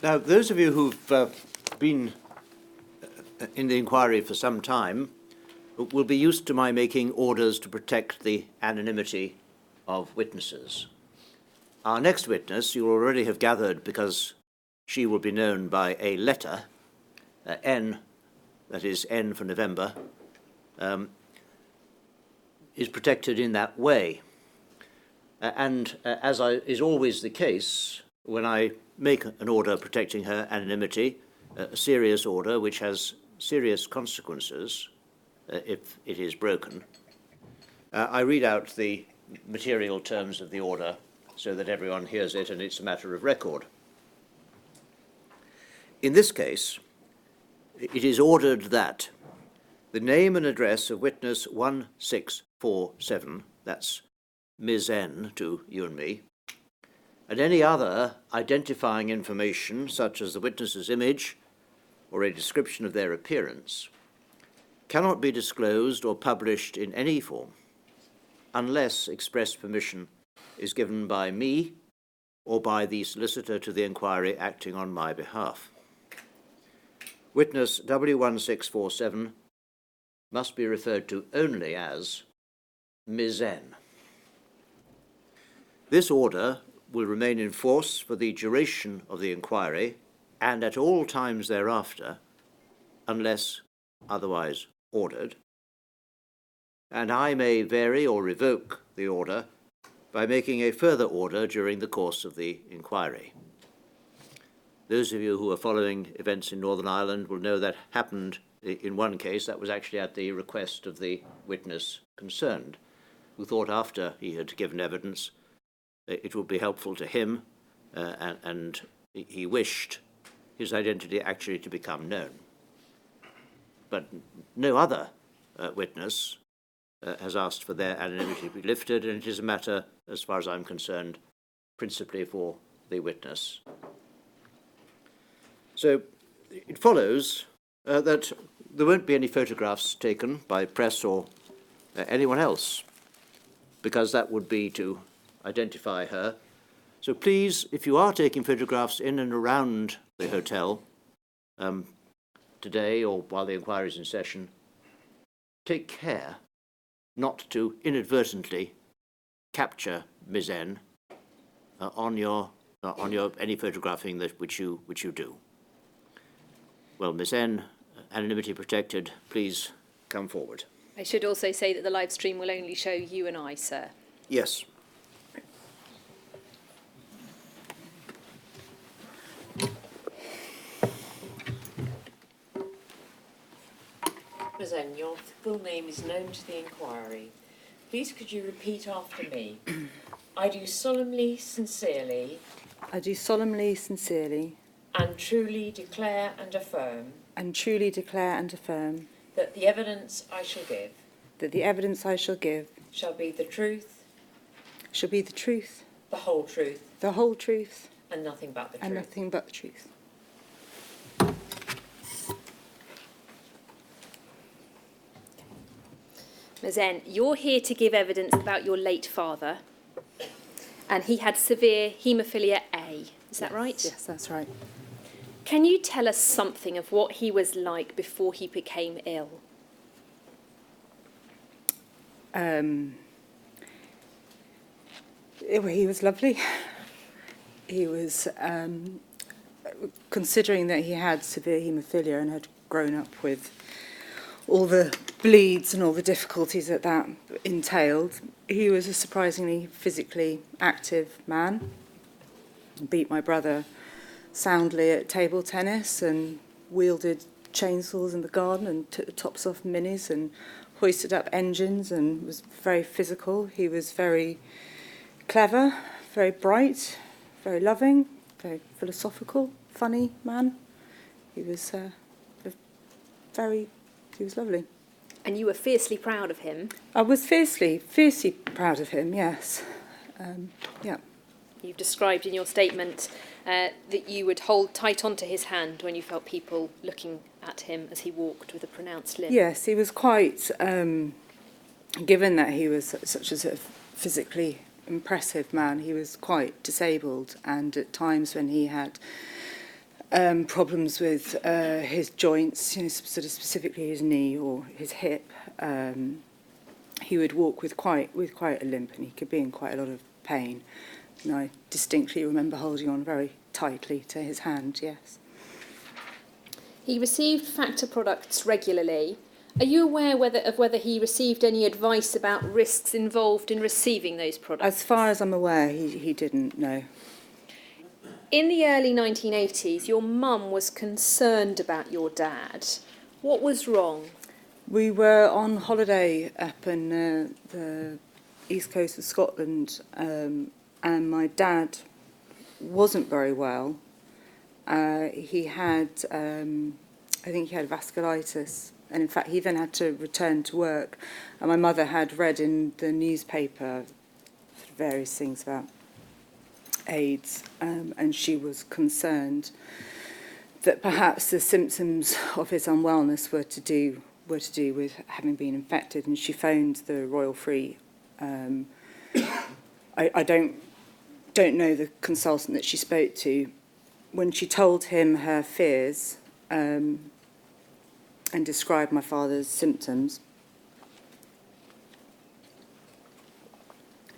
Now, those of you who've been in the inquiry for some time will be used to my making orders to protect the anonymity of witnesses. Our next witness, you already have gathered because she will be known by a letter, N, that is N for November, is protected in that way. And as is always the case, when I make an order protecting her anonymity, a serious order which has serious consequences if it is broken, I read out the material terms of the order so that everyone hears it and it's a matter of record. In this case, it is ordered that the name and address of witness 1647, that's Ms. N to you and me, and any other identifying information such as the witness's image or a description of their appearance cannot be disclosed or published in any form unless express permission is given by me or by the solicitor to the inquiry acting on my behalf. Witness W1647 must be referred to only as Ms. N. This order will remain in force for the duration of the inquiry and at all times thereafter, unless otherwise ordered, and I may vary or revoke the order by making a further order during the course of the inquiry. Those of you who are following events in Northern Ireland will know that happened in one case. That was actually at the request of the witness concerned, who thought after he had given evidence it would be helpful to him and he wished his identity actually to become known. But no other witness has asked for their anonymity to be lifted, and it is a matter, as far as I'm concerned, principally for the witness. So it follows that there won't be any photographs taken by press or anyone else, because that would be to identify her. So please, if you are taking photographs in and around the hotel today or while the inquiry is in session, take care not to inadvertently capture Ms. N on your any photographing that which you do. Well, Ms. N, anonymity protected, please come forward. I should also say that the live stream will only show you and I, sir. Yes. Ms. N, your full name is known to the inquiry. Please could you repeat after me? I do solemnly, sincerely, and truly declare and affirm that the evidence I shall give shall be the truth, the whole truth, and nothing but the truth. Ms. N, you're here to give evidence about your late father, and he had severe haemophilia A. Is that right? Yes, that's right. Can you tell us something of what he was like before he became ill? He was lovely. He was, considering that he had severe haemophilia and had grown up with all the bleeds and all the difficulties that entailed, he was a surprisingly physically active man. Beat my brother soundly at table tennis and wielded chainsaws in the garden and took the tops off minis and hoisted up engines and was very physical. He was very clever, very bright, very loving, very philosophical, funny man. He was he was lovely. And you were fiercely proud of him? I was fiercely proud of him, yes. Yeah. You've described in your statement that you would hold tight onto his hand when you felt people looking at him as he walked with a pronounced limp. Yes, he was quite, given that he was such a sort of physically impressive man, he was quite disabled, and at times when he had problems with his joints, sort of specifically his knee or his hip. He would walk with quite a limp, and he could be in quite a lot of pain. And I distinctly remember holding on very tightly to his hand, yes. He received factor products regularly. Are you aware whether he received any advice about risks involved in receiving those products? As far as I'm aware, he didn't, no. In the early 1980s, your mum was concerned about your dad. What was wrong? We were on holiday up in the east coast of Scotland, and my dad wasn't very well. He had, I think he had vasculitis, and in fact he then had to return to work. And my mother had read in the newspaper various things about AIDS, and she was concerned that perhaps the symptoms of his unwellness were to do with having been infected, and she phoned the Royal Free. I don't know the consultant that she spoke to. When she told him her fears and described my father's symptoms,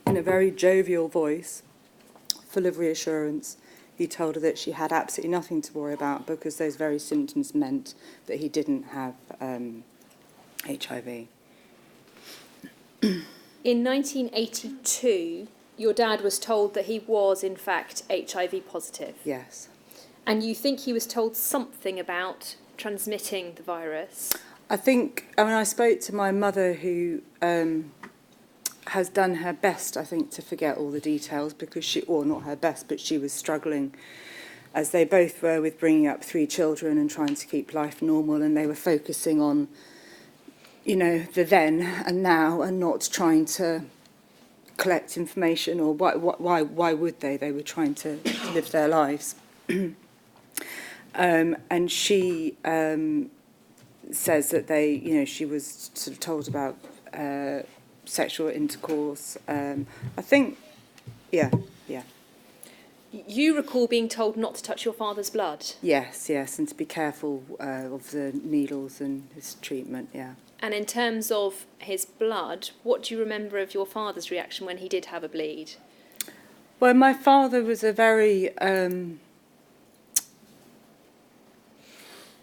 in a very jovial voice, full of reassurance, he told her that she had absolutely nothing to worry about because those very symptoms meant that he didn't have HIV. In 1982, your dad was told that he was, in fact, HIV positive. Yes. And you think he was told something about transmitting the virus? I spoke to my mother, who has done her best, I think, to forget all the details because not her best, but she was struggling, as they both were, with bringing up 3 children and trying to keep life normal, and they were focusing on, the then and now, and not trying to collect information, or why would they? They were trying to live their lives. And she says that she was sort of told about sexual intercourse. I think, yeah. You recall being told not to touch your father's blood? Yes, and to be careful of the needles and his treatment, yeah. And in terms of his blood, what do you remember of your father's reaction when he did have a bleed? Well, my father was a very...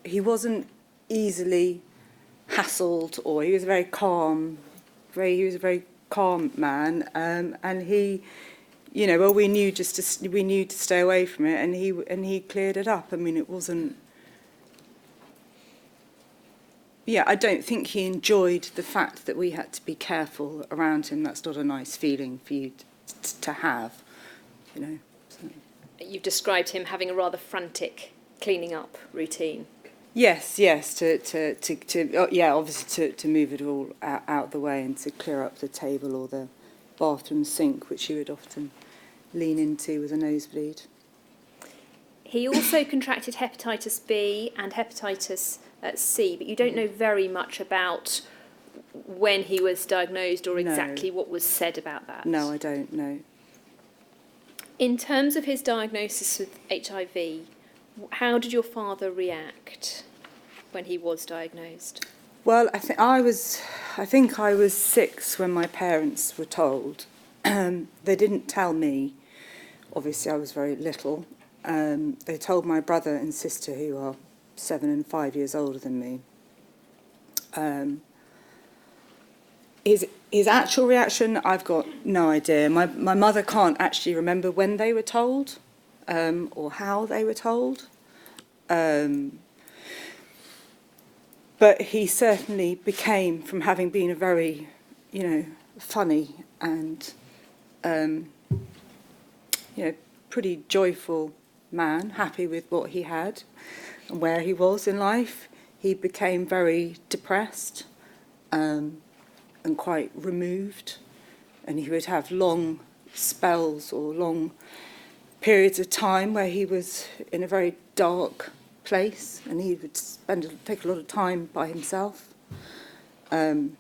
he wasn't easily hassled, or he was very calm. He was a very calm man, and he, we knew to stay away from it, and he cleared it up. I mean, it wasn't. Yeah, I don't think he enjoyed the fact that we had to be careful around him. That's not a nice feeling for you to have, So. You've described him having a rather frantic cleaning up routine. Yes, obviously to move it all out the way and to clear up the table or the bathroom sink, which he would often lean into with a nosebleed. He also contracted hepatitis B and hepatitis C, but you don't know very much about when he was diagnosed or exactly what was said about that. No, I don't know. In terms of his diagnosis with HIV, how did your father react when he was diagnosed? Well, I think I was 6 when my parents were told. They didn't tell me. Obviously, I was very little. They told my brother and sister, who are 7 and 5 years older than me. His actual reaction, I've got no idea. My mother can't actually remember when they were told, or how they were told. But he certainly became, from having been a very, funny and, pretty joyful man, happy with what he had and where he was in life, he became very depressed and quite removed. And he would have long spells or long periods of time where he was in a very dark place, and he would take a lot of time by himself. I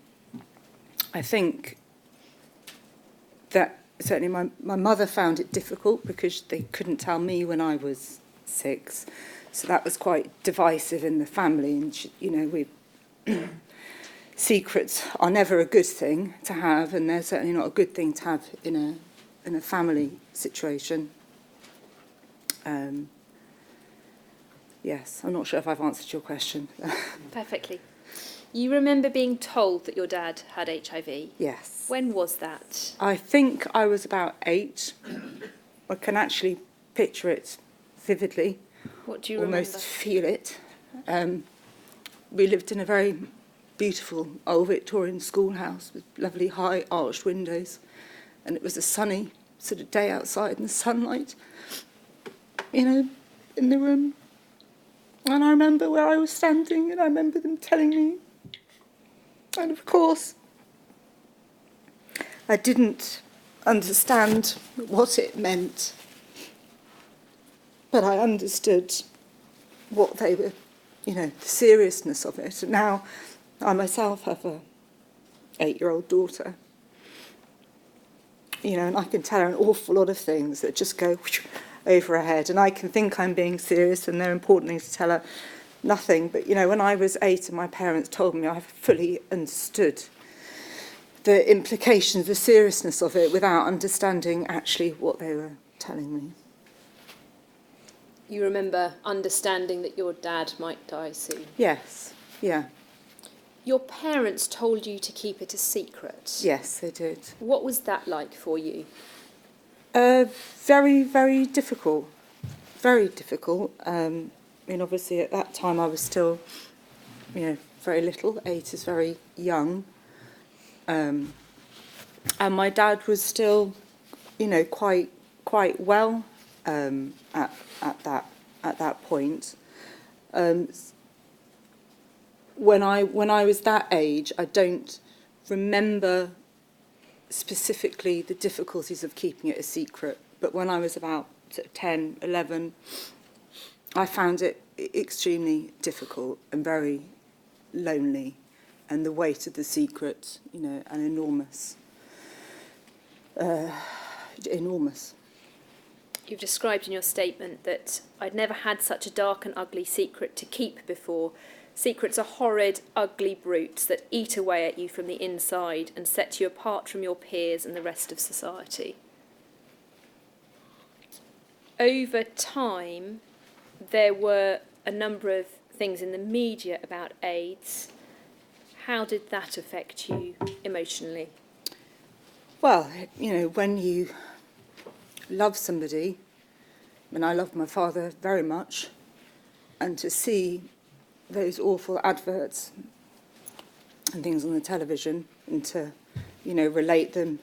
think that certainly my mother found it difficult because they couldn't tell me when I was 6. So that was quite divisive in the family. And, secrets are never a good thing to have, and they're certainly not a good thing to have in a family situation. Yes, I'm not sure if I've answered your question. Perfectly. You remember being told that your dad had HIV? Yes. When was that? I think I was about 8. I can actually picture it vividly. What do you almost remember? Feel it. We lived in a very beautiful old Victorian schoolhouse with lovely high arched windows, and it was a sunny sort of day outside in the sunlight, in the room. And I remember where I was standing, and I remember them telling me. And of course, I didn't understand what it meant, but I understood what they were, the seriousness of it. And now I myself have a 8-year-old daughter, and I can tell her an awful lot of things that just go over her head, and I can think I'm being serious and they're important things to tell her nothing. But, when I was 8 and my parents told me, I fully understood the implications, the seriousness of it, without understanding actually what they were telling me. You remember understanding that your dad might die soon? Yes, yeah. Your parents told you to keep it a secret? Yes, they did. What was that like for you? Very, very difficult. Very difficult. Obviously at that time I was still, very little. 8 is very young. And my dad was still, quite well at that point. When I was that age, I don't remember specifically the difficulties of keeping it a secret, but when I was about 10, 11, I found it extremely difficult and very lonely, and the weight of the secret, an enormous. You've described in your statement that I'd never had such a dark and ugly secret to keep before. Secrets are horrid, ugly brutes that eat away at you from the inside and set you apart from your peers and the rest of society. Over time, there were a number of things in the media about AIDS. How did that affect you emotionally? Well, when you love somebody, and I loved my father very much, and to see those awful adverts and things on the television, and to, relate them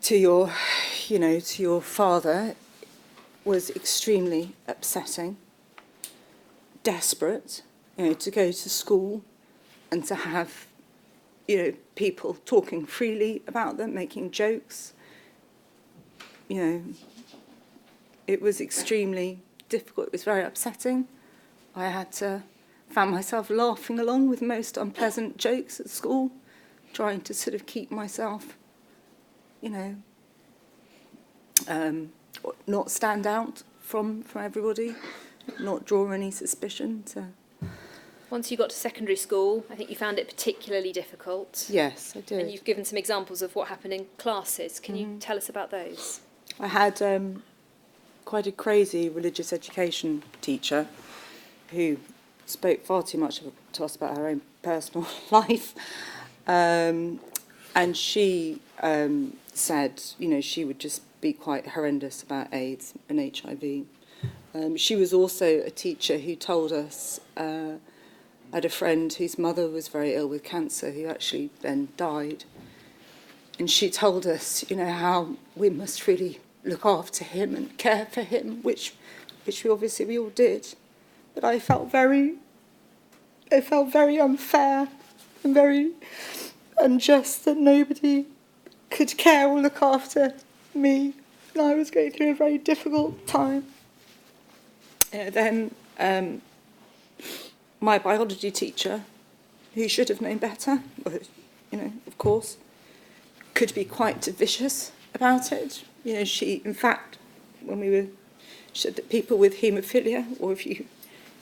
to your, to your father, was extremely upsetting. Desperate, to go to school and to have, people talking freely about them, making jokes. It was extremely difficult. It was very upsetting. I found myself laughing along with most unpleasant jokes at school, trying to sort of keep myself, not stand out from everybody, not draw any suspicion. Once you got to secondary school, I think you found it particularly difficult. Yes, I did. And you've given some examples of what happened in classes. Can you tell us about those? I had quite a crazy religious education teacher who spoke far too much to us about her own personal life. And she said, she would just be quite horrendous about AIDS and HIV. She was also a teacher who told us, I had a friend whose mother was very ill with cancer who actually then died. And she told us, how we must really look after him and care for him, which we all did. But I felt very unfair and very unjust that nobody could care or look after me. And I was going through a very difficult time. Then my biology teacher, who should have known better, of course, could be quite vicious about it. She, in fact, when we were She said that people with haemophilia, or if you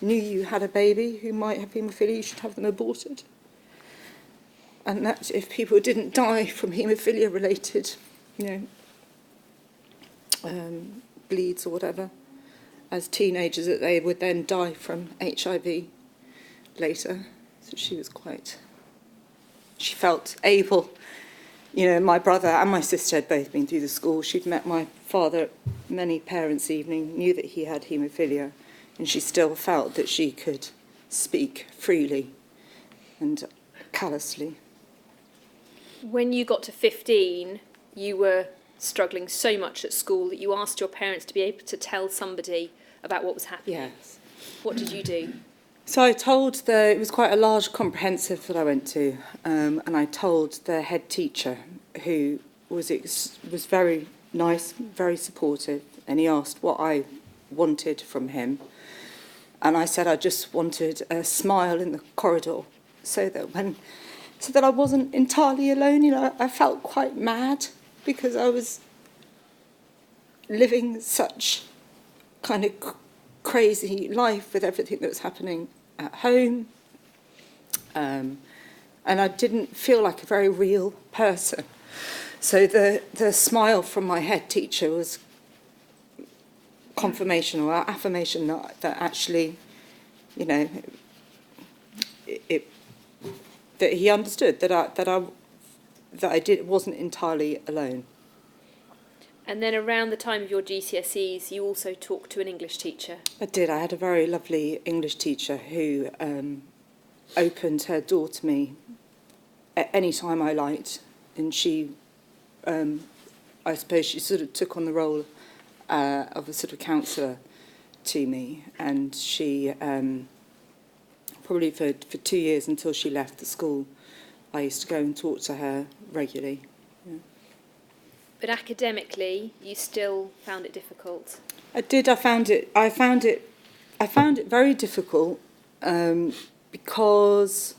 knew you had a baby who might have haemophilia, you should have them aborted. And that if people didn't die from haemophilia-related, bleeds or whatever, as teenagers, that they would then die from HIV later. So she felt able. My brother and my sister had both been through the school. She'd met my father at many parents' evening, knew that he had haemophilia, and she still felt that she could speak freely and callously. When you got to 15, you were struggling so much at school that you asked your parents to be able to tell somebody about what was happening. Yes. What did you do? So I told it was quite a large comprehensive that I went to, and I told the head teacher, who was very nice, very supportive, and he asked what I wanted from him. And I said I just wanted a smile in the corridor so that I wasn't entirely alone. I felt quite mad because I was living such kind of crazy life with everything that was happening at home. And I didn't feel like a very real person. So the smile from my head teacher was confirmation or affirmation that actually, that he understood that I wasn't entirely alone. And then around the time of your GCSEs, you also talked to an English teacher. I did. I had a very lovely English teacher who opened her door to me at any time I liked, and she, I suppose, she sort of took on the role of a sort of counsellor to me, and she probably for 2 years until she left the school, I used to go and talk to her regularly. Yeah. But academically, you still found it difficult. I did. I found it very difficult because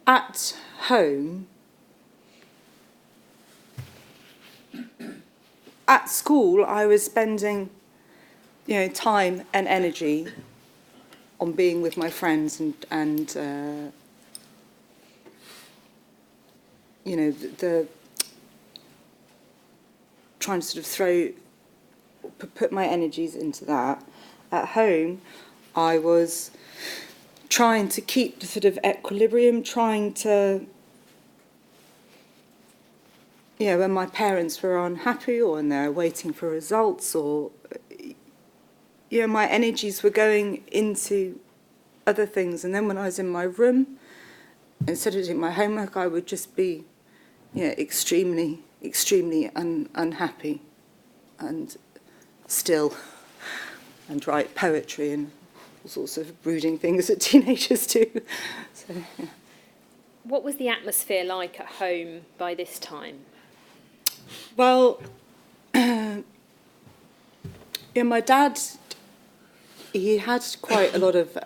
at home, at school, I was spending, time and energy on being with my friends and the trying to sort of put my energies into that. At home, I was trying to keep the sort of equilibrium, trying to, when my parents were unhappy or when they were waiting for results, or, my energies were going into other things. And then when I was in my room, instead of doing my homework, I would just be, extremely unhappy and still, and write poetry and all sorts of brooding things that teenagers do. So, yeah. What was the atmosphere like at home by this time? Well, my dad, he had quite a lot of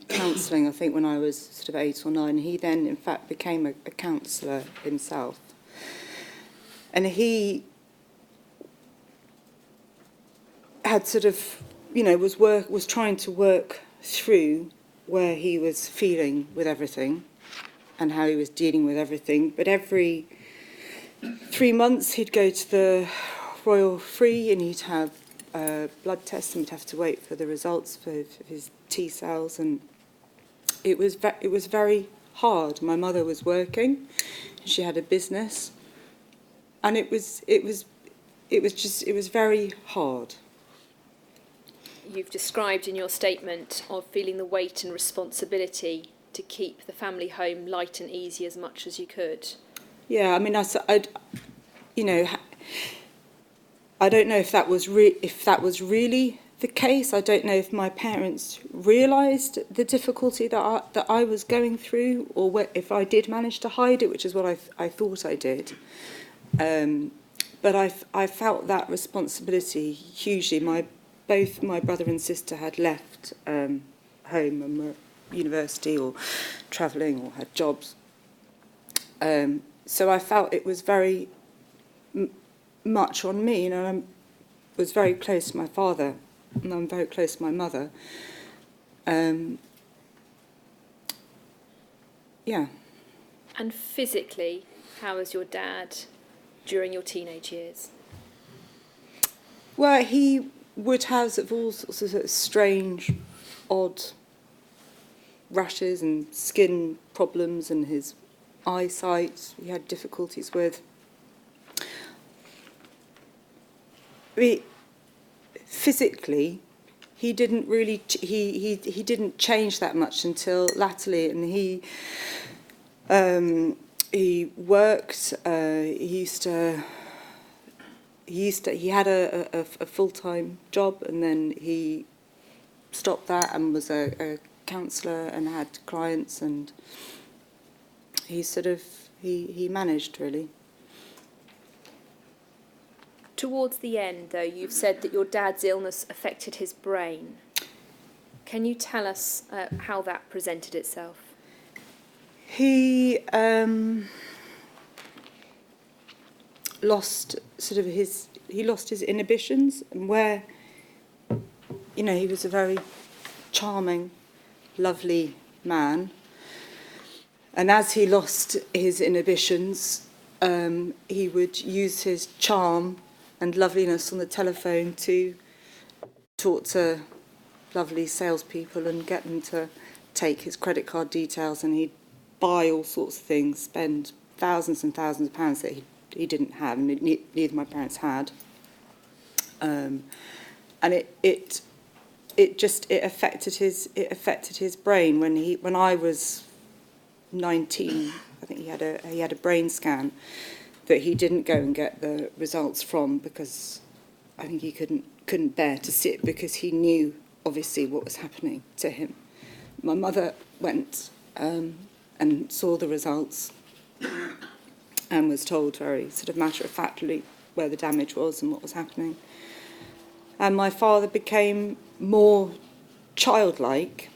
counselling, I think, when I was sort of 8 or 9. He then, in fact, became a counsellor himself. And he had sort of, was trying to work through where he was feeling with everything and how he was dealing with everything. But every 3 months he'd go to the Royal Free and he'd have blood tests, and we'd have to wait for the results for his T cells, and it was very hard. My mother was working, she had a business, and it was very hard. You've described in your statement of feeling the weight and responsibility to keep the family home light and easy as much as you could. Yeah, I mean, I don't know if that was really the case. I don't know if my parents realised the difficulty that I was going through, or if I did manage to hide it, which is what I thought I did. But I felt that responsibility hugely. Both my brother and sister had left home and were at university or travelling or had jobs. So I felt it was very much on me. You know, I was very close to my father, and I'm very close to my mother. Yeah. And physically, how was your dad during your teenage years? Well, he would have sort of all sorts of strange, odd rashes and skin problems, and his eyesight he had difficulties with. Physically, he didn't really he didn't change that much until latterly, and he worked. He had a full-time job, and then he stopped that and was a counsellor and had clients, and he he managed really. Towards the end, though, you've said that your dad's illness affected his brain. Can you tell us how that presented itself? He lost his inhibitions, and where, you know, he was a very charming, lovely man, and as he lost his inhibitions, he would use his charm and loveliness on the telephone to talk to lovely salespeople and get them to take his credit card details, and he'd buy all sorts of things, spend thousands and thousands of pounds that he didn't have, and neither my parents had. And it affected his brain. When I was 19, I think he had a brain scan that he didn't go and get the results from, because I think he couldn't bear to see it, because he knew obviously what was happening to him. My mother went and saw the results and was told very sort of matter-of-factly where the damage was and what was happening. And my father became more childlike,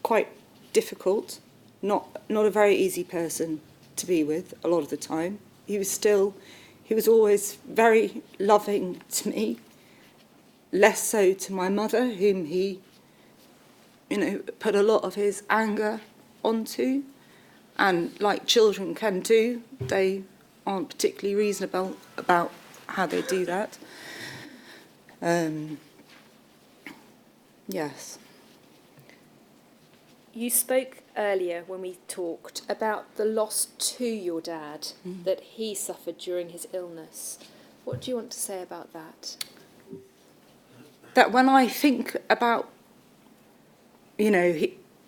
quite difficult, not a very easy person to be with a lot of the time. He was always very loving to me, less so to my mother, whom he, you know, put a lot of his anger onto. And like children can do, they aren't particularly reasonable about how they do that. Yes. You spoke earlier when we talked about the loss to your dad that he suffered during his illness. What do you want to say about that? That when I think about, you know,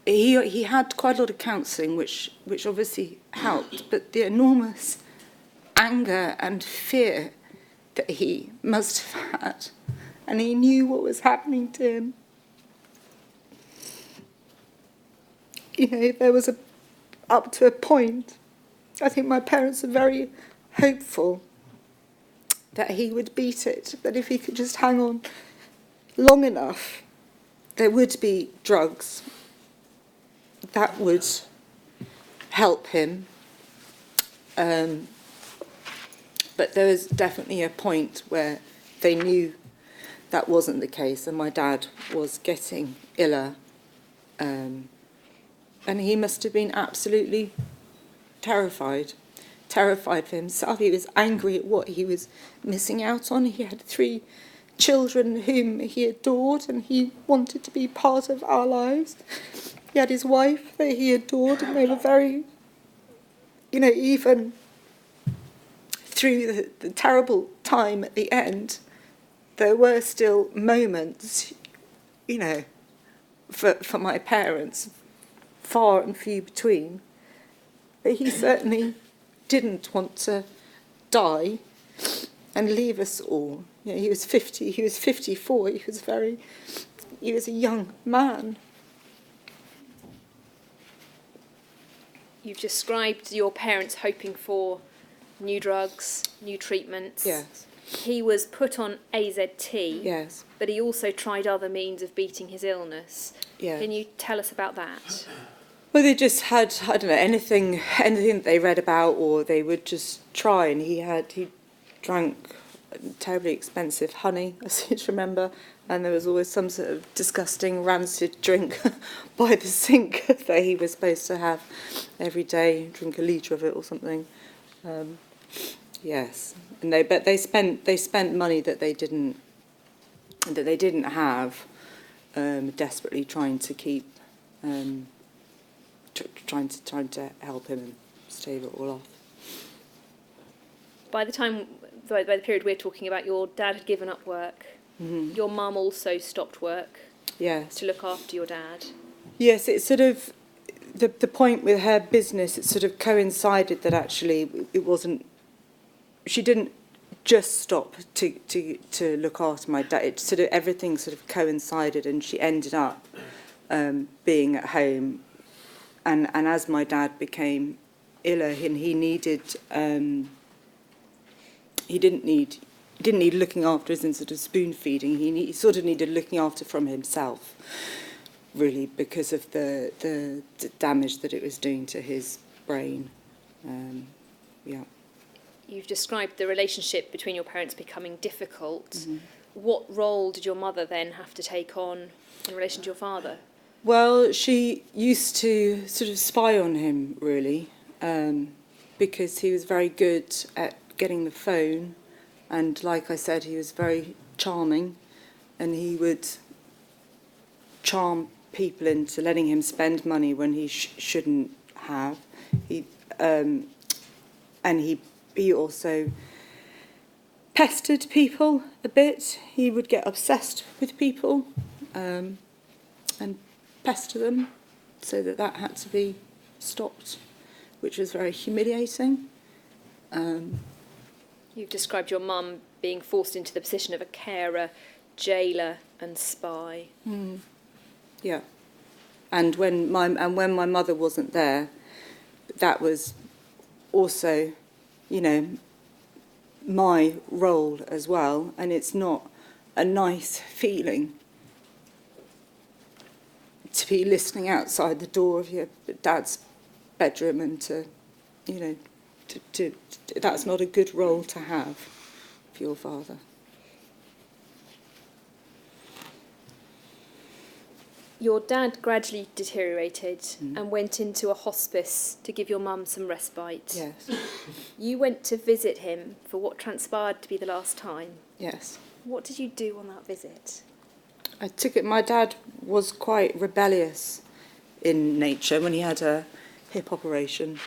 he had quite a lot of counselling, which obviously helped, but the enormous anger and fear that he must have had, and he knew what was happening to him. You know, there was up to a point, I think my parents were very hopeful that he would beat it, that if he could just hang on long enough, there would be drugs that would help him. But there was definitely a point where they knew that wasn't the case, and my dad was getting iller. And he must have been absolutely terrified for himself. He was angry at what he was missing out on. He had 3 children whom he adored, and he wanted to be part of our lives. He had his wife that he adored, and they were very, you know, even through the terrible time at the end, there were still moments, you know, for my parents, far and few between. But he certainly didn't want to die and leave us all. You know, he was 50, he was 54, he was a young man. You've described your parents hoping for new drugs, new treatments. Yes. He was put on AZT. Yes. But he also tried other means of beating his illness. Yes. Can you tell us about that? Well, they just had, I don't know, anything that they read about, or they would just try. And he drank terribly expensive honey, I seem to remember, and there was always some sort of disgusting rancid drink by the sink that he was supposed to have every day, drink a litre of it or something. Yes, and they spent money that they didn't have, desperately trying to keep, trying to help him and stave it all off. By the period we're talking about, your dad had given up work. Mm-hmm. Your mum also stopped work Yes. to look after your dad. Yes, it's sort of the point with her business. It sort of coincided that actually it wasn't. She didn't just stop to look after my dad. It sort of everything sort of coincided, and she ended up being at home. And as my dad became iller, and he needed. He didn't need looking after as in sort of spoon feeding. He sort of needed looking after from himself, really, because of the damage that it was doing to his brain. Yeah. You've described the relationship between your parents becoming difficult. Mm-hmm. What role did your mother then have to take on in relation to your father? Well, she used to sort of spy on him, really, because he was very good at getting the phone, and like I said, he was very charming, and he would charm people into letting him spend money when he shouldn't have. He also pestered people a bit. He would get obsessed with people and pester them, so that had to be stopped, which was very humiliating. You've described your mum being forced into the position of a carer, jailer and spy. Yeah, and when my mother wasn't there, that was also, my role as well, and it's not a nice feeling to be listening outside the door of your dad's bedroom and to that's not a good role to have for your father. Your dad gradually deteriorated and went into a hospice to give your mum some respite. Yes. You went to visit him for what transpired to be the last time. Yes. What did you do on that visit? I took it. My dad was quite rebellious in nature. When he had a hip operation,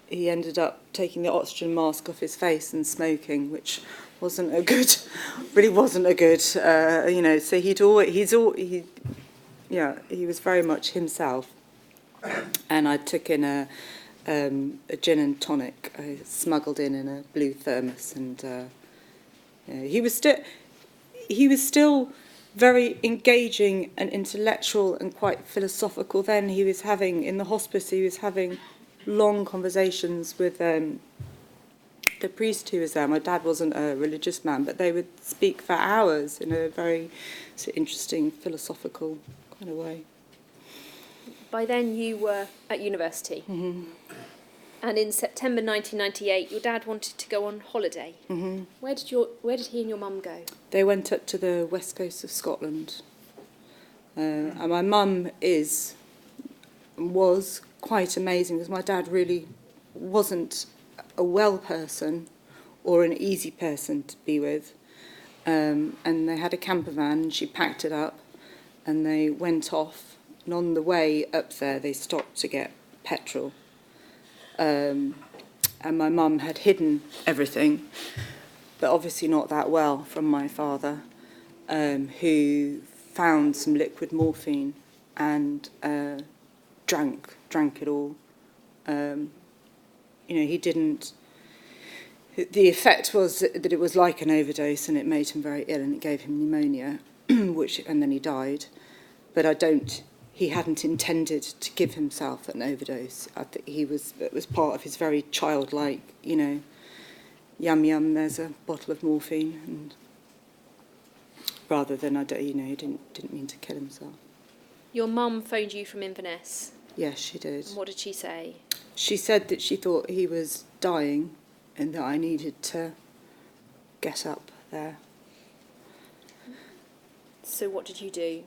he ended up taking the oxygen mask off his face and smoking, which wasn't a good. So he was very much himself. And I took in a gin and tonic. I smuggled in a blue thermos, and he was still very engaging and intellectual and quite philosophical. Then he was having long conversations with the priest who was there. My dad wasn't a religious man, but they would speak for hours in a very interesting philosophical kind of way. By then you were at university. Mm-hmm. And in September 1998, your dad wanted to go on holiday. Mm-hmm. Where did he and your mum go? They went up to the west coast of Scotland. And my mum was quite amazing, because my dad really wasn't a well person or an easy person to be with. And they had a camper van, and she packed it up, and they went off. And on the way up there, they stopped to get petrol. And my mum had hidden everything, but obviously not that well, from my father, who found some liquid morphine and drank it all. He didn't. The effect was that it was like an overdose, and it made him very ill, and it gave him pneumonia, and then he died. But he hadn't intended to give himself an overdose. I think it was part of his very childlike, yum yum, there's a bottle of morphine, and rather than he didn't mean to kill himself. Your mum phoned you from Inverness. Yes, she did. And what did she say? She said that she thought he was dying, and that I needed to get up there. So what did you do?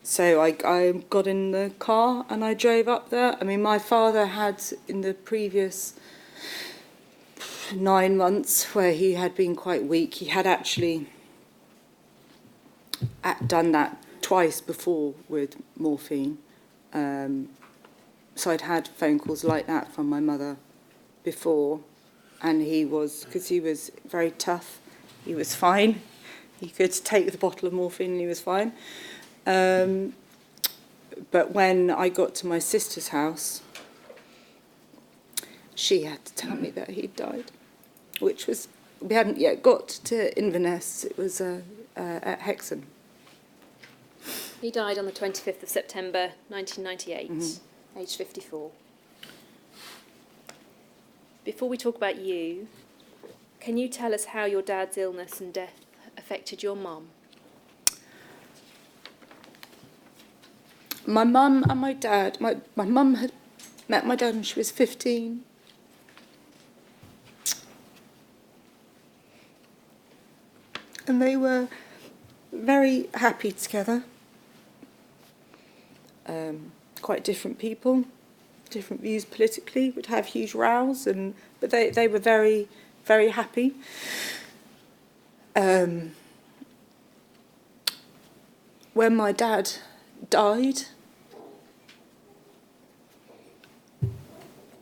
So I got in the car and I drove up there. I mean, my father had, in the previous 9 months where he had been quite weak, he had actually done that twice before with morphine. So I'd had phone calls like that from my mother before, and because he was very tough, he was fine. He could take the bottle of morphine and he was fine. But when I got to my sister's house, she had to tell me that he'd died, which was, we hadn't yet got to Inverness, it was at Hexham. He died on the 25th of September 1998, aged 54. Before we talk about you, can you tell us how your dad's illness and death affected your mum? My mum and my dad, my mum had met my dad when she was 15. And they were very happy together. Quite different people, different views politically, would have huge rows, but they were very, very happy. When my dad died,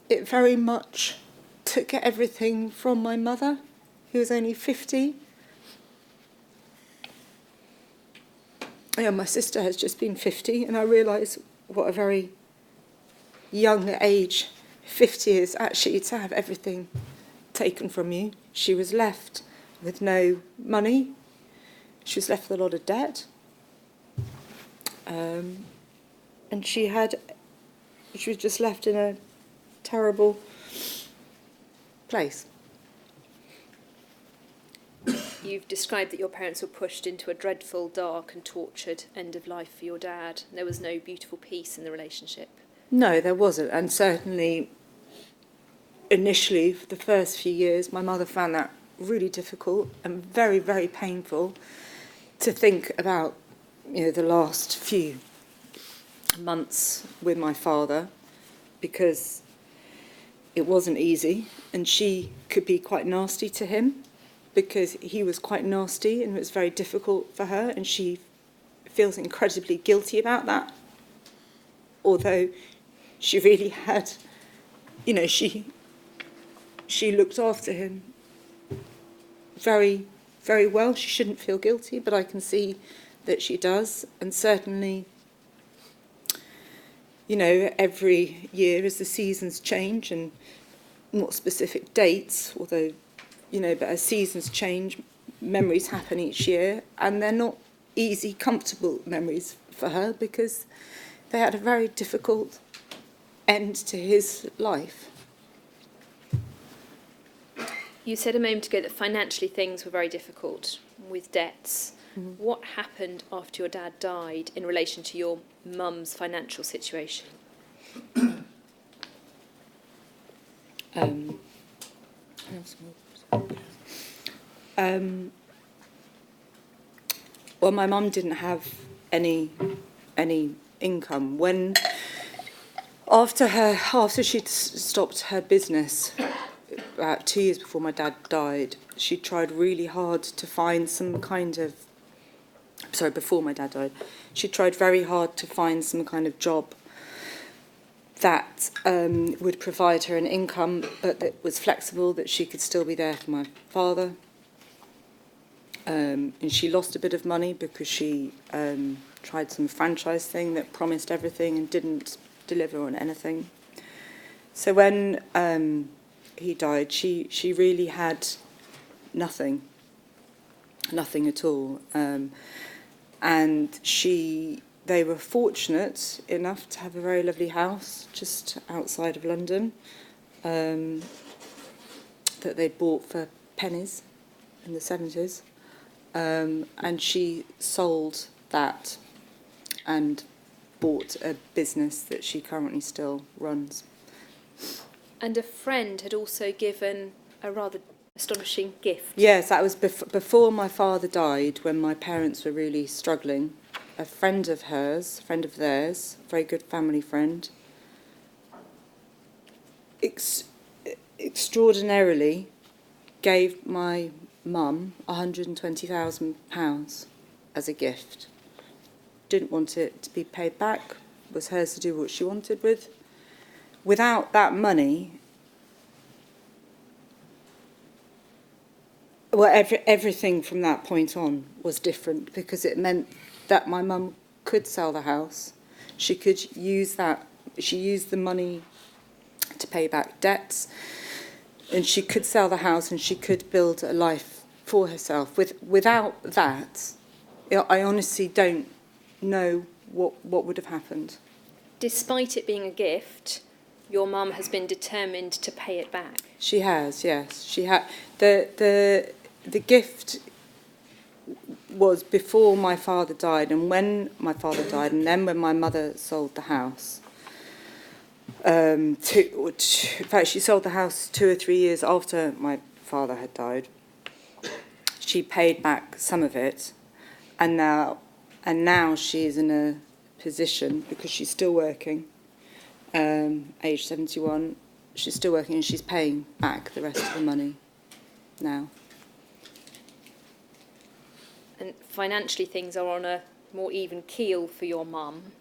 it very much took everything from my mother, who was only 50. Yeah, my sister has just been 50, and I realise what a very young age 50 is, actually, to have everything taken from you. She was left with no money. She was left with a lot of debt. And she was just left in a terrible place. You've described that your parents were pushed into a dreadful, dark and tortured end of life for your dad. There was no beautiful peace in the relationship. No, there wasn't. And certainly, initially, for the first few years, my mother found that really difficult and very, very painful to think about, the last few months with my father, because it wasn't easy, and she could be quite nasty to him, because he was quite nasty and it was very difficult for her, and she feels incredibly guilty about that. Although she really had, she looked after him very, very well. She shouldn't feel guilty, but I can see that she does. And certainly, every year as the seasons change, and not specific dates, although but as seasons change, memories happen each year, and they're not easy, comfortable memories for her, because they had a very difficult end to his life. You said a moment ago that financially things were very difficult with debts. Mm-hmm. What happened after your dad died in relation to your mum's financial situation? Well, my mum didn't have any income. After she'd stopped her business, about 2 years before my dad died, she tried really hard to find some kind of. Sorry, before my dad died, she tried very hard to find some kind of job that would provide her an income, but that was flexible, that she could still be there for my father. And she lost a bit of money because she tried some franchise thing that promised everything and didn't deliver on anything. So when he died, she really had nothing at all. And they were fortunate enough to have a very lovely house just outside of London that they bought for pennies in the 70s. And she sold that and bought a business that she currently still runs. And a friend had also given a rather astonishing gift. Yes, that was before my father died, when my parents were really struggling. A friend of theirs, very good family friend, extraordinarily gave my mum £120,000 as a gift. Didn't want it to be paid back, was hers to do what she wanted with. Without that money, well, everything from that point on was different, because it meant that my mum could sell the house. She could use that. She used the money to pay back debts, and she could sell the house, and she could build a life for herself. Without that, I honestly don't know what would have happened. Despite it being a gift, your mum has been determined to pay it back. She has, yes. She had the gift was before my father died, and when my father died, and then when my mother sold the house. In fact, she sold the house 2 or 3 years after my father had died. She paid back some of it, and now she is in a position, because she's still working, age 71, she's still working, and she's paying back the rest of the money now. And financially things are on a more even keel for your mum,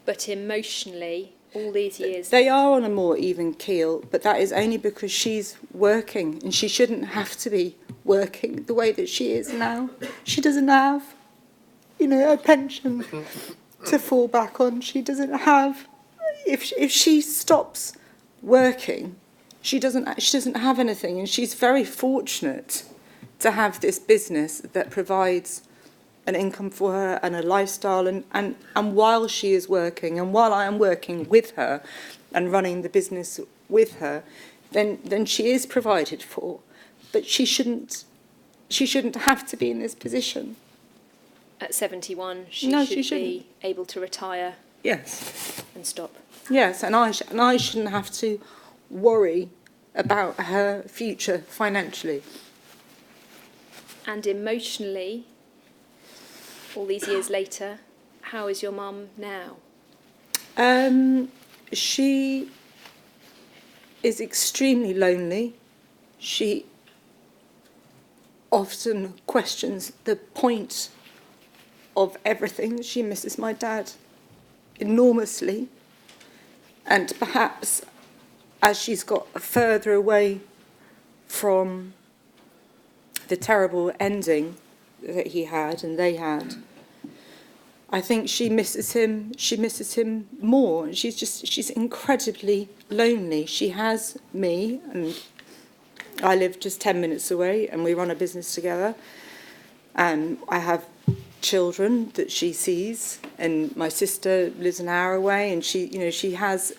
but emotionally, all these years... They are on a more even keel, but that is only because she's working, and she shouldn't have to be working the way that she is now. She doesn't have, a pension to fall back on. She doesn't have... If she stops working, she doesn't have anything, and she's very fortunate to have this business that provides an income for her and a lifestyle, and while she is working, and while I am working with her and running the business with her, then she is provided for. But she shouldn't have to be in this position. At 71, she should be able to retire. Yes. And stop. Yes, and I shouldn't have to worry about her future financially. And emotionally, all these years later, how is your mum now? She is extremely lonely. She often questions the point of everything. She misses my dad enormously. And perhaps as she's got further away from the terrible ending that he had and they had, I think she misses him more. She's incredibly lonely. She has me, and I live just 10 minutes away, and we run a business together, and I have children that she sees, and my sister lives an hour away, and she has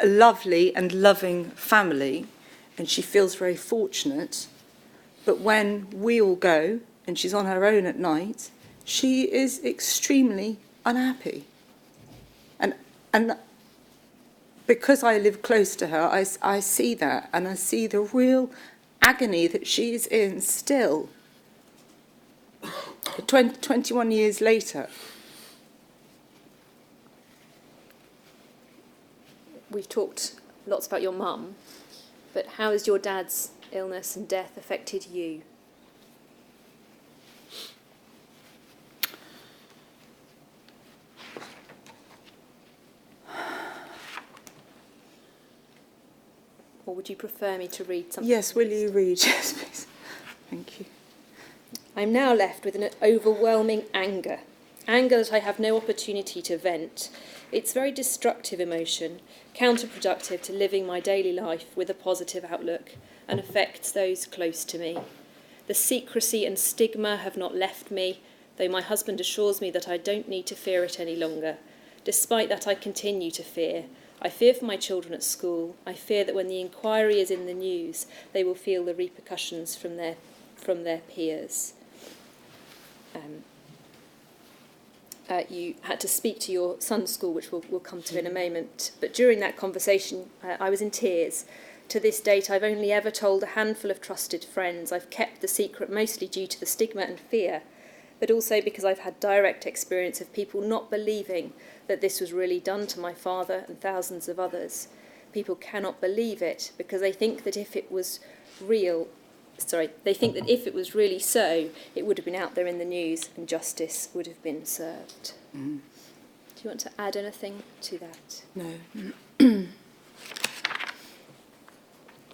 a lovely and loving family, and she feels very fortunate. But when we all go and she's on her own at night, she is extremely unhappy. And because I live close to her, I see that, and I see the real agony that she's in still. 21 years later. We've talked lots about your mum, but how has your dad's illness and death affected you? Or would you prefer me to read something? Yes, will you read? Yes, please. Thank you. I am now left with an overwhelming anger that I have no opportunity to vent. It's very destructive emotion, counterproductive to living my daily life with a positive outlook, and affects those close to me. The secrecy and stigma have not left me, though my husband assures me that I don't need to fear it any longer. Despite that, I continue to fear. I fear for my children at school. I fear that when the inquiry is in the news, they will feel the repercussions from their peers. You had to speak to your son's school, which we'll come to in a moment. But during that conversation, I was in tears. To this date, I've only ever told a handful of trusted friends. I've kept the secret mostly due to the stigma and fear, but also because I've had direct experience of people not believing that this was really done to my father and thousands of others. People cannot believe it because they think that if it was really so, it would have been out there in the news and justice would have been served. Mm. Do you want to add anything to that? No.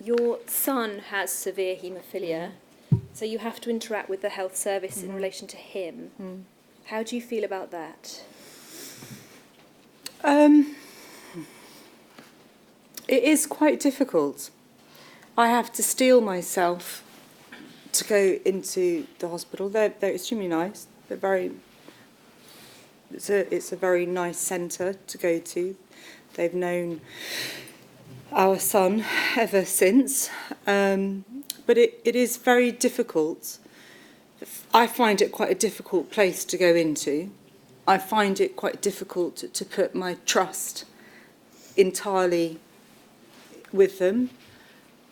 Your son has severe haemophilia, so you have to interact with the health service in relation to him. Mm. How do you feel about that? It is quite difficult. I have to steel myself to go into the hospital. They're extremely nice. They're very. It's a very nice centre to go to. They've known our son ever since, but it is very difficult. I find it quite a difficult place to go into. I find it quite difficult to put my trust entirely with them.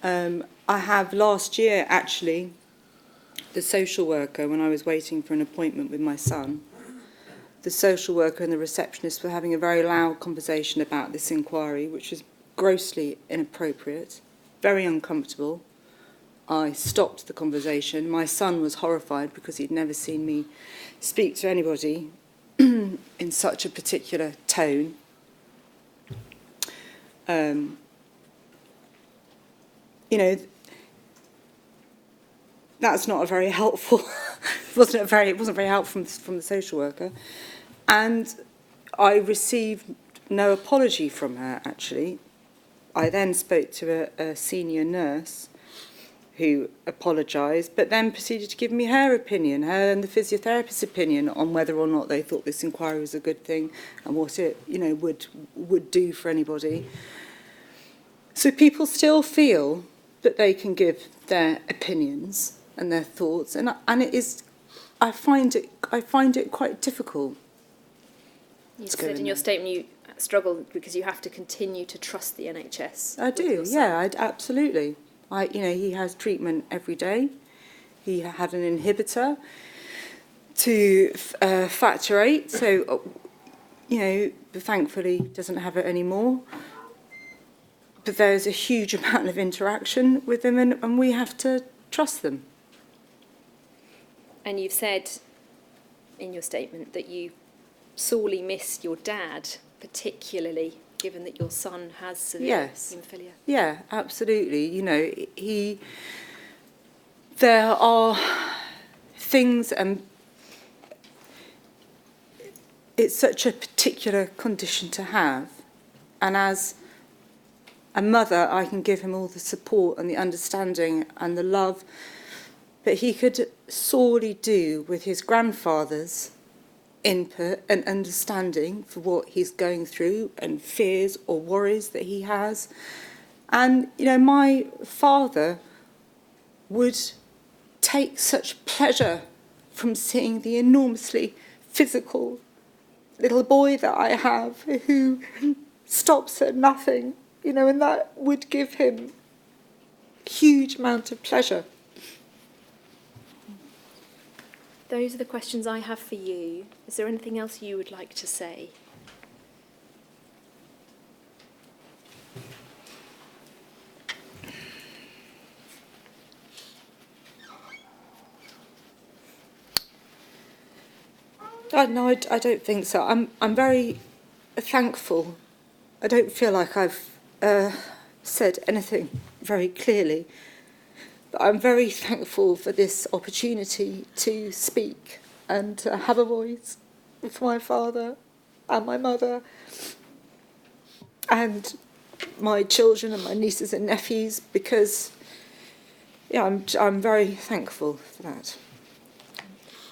I have last year, actually, the social worker, when I was waiting for an appointment with my son, the social worker and the receptionist were having a very loud conversation about this inquiry, which was grossly inappropriate, very uncomfortable. I stopped the conversation. My son was horrified because he'd never seen me speak to anybody in such a particular tone. That's not a very helpful. It wasn't very helpful from the social worker, and I received no apology from her. Actually, I then spoke to a senior nurse who apologised, but then proceeded to give me her opinion, her and the physiotherapist's opinion on whether or not they thought this inquiry was a good thing and what it, would do for anybody. So people still feel that they can give their opinions and their thoughts, and it is. I find it quite difficult. You said in your statement you struggle because you have to continue to trust the NHS. I do, yeah, absolutely. He has treatment every day. He had an inhibitor to factor 8, so, thankfully doesn't have it anymore. But there's a huge amount of interaction with them, and we have to trust them. And you've said in your statement that you sorely miss your dad, particularly given that your son has severe haemophilia. Yeah, absolutely. There are things, and it's such a particular condition to have, and as a mother, I can give him all the support and the understanding and the love that he could sorely do with his grandfather's input and understanding for what he's going through and fears or worries that he has. And, my father would take such pleasure from seeing the enormously physical little boy that I have who stops at nothing, and that would give him a huge amount of pleasure. Those are the questions I have for you. Is there anything else you would like to say? No, I don't think so. I'm very thankful. I don't feel like I've said anything very clearly, but I'm very thankful for this opportunity to speak and to have a voice for my father and my mother and my children and my nieces and nephews, because I'm very thankful for that.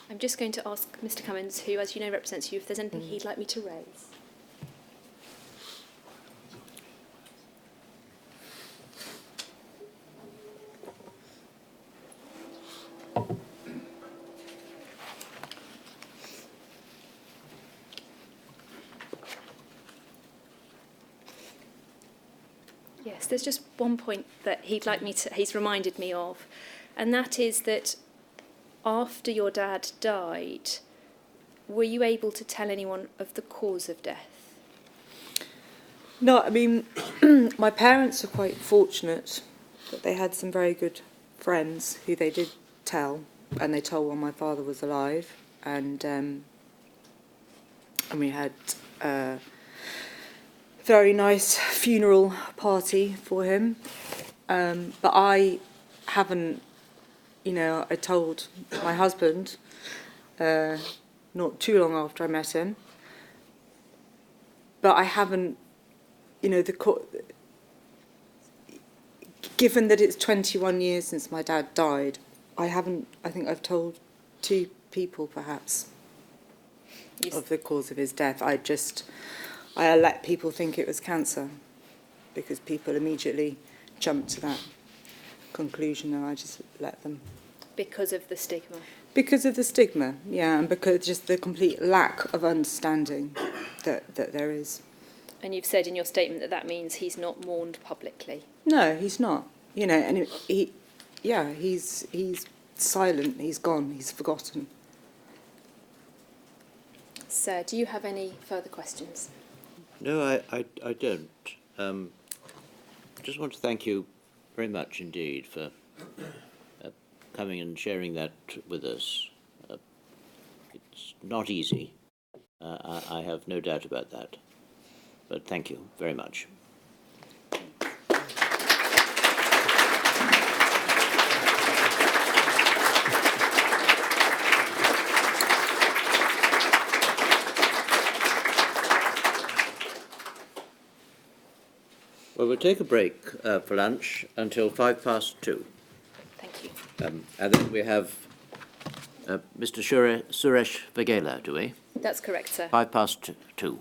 I'm just going to ask Mr. Cummins, who, as you know, represents you, if there's anything he'd like me to raise. Yes, there's just one point that he's reminded me of, and that is that after your dad died, were you able to tell anyone of the cause of death? No, I mean, my parents were quite fortunate that they had some very good friends who they did tell, and they told when my father was alive, and we had a very nice funeral party for him. But I haven't, I told my husband not too long after I met him, but I haven't, given that it's 21 years since my dad died, I think I've told 2 people perhaps of the cause of his death. I let people think it was cancer because people immediately jumped to that conclusion, and I just let them. Because of the stigma? Because of the stigma, yeah, and because just the complete lack of understanding that there is. And you've said in your statement that means he's not mourned publicly. No, he's not. And he's silent. He's gone. He's forgotten. Sir, do you have any further questions? No, I don't. Just want to thank you very much indeed for coming and sharing that with us. It's not easy. I have no doubt about that. But thank you very much. Well, we'll take a break for lunch until 2:05. Thank you. And then we have Mr. Suresh Vagela, do we? That's correct, sir. 2:05.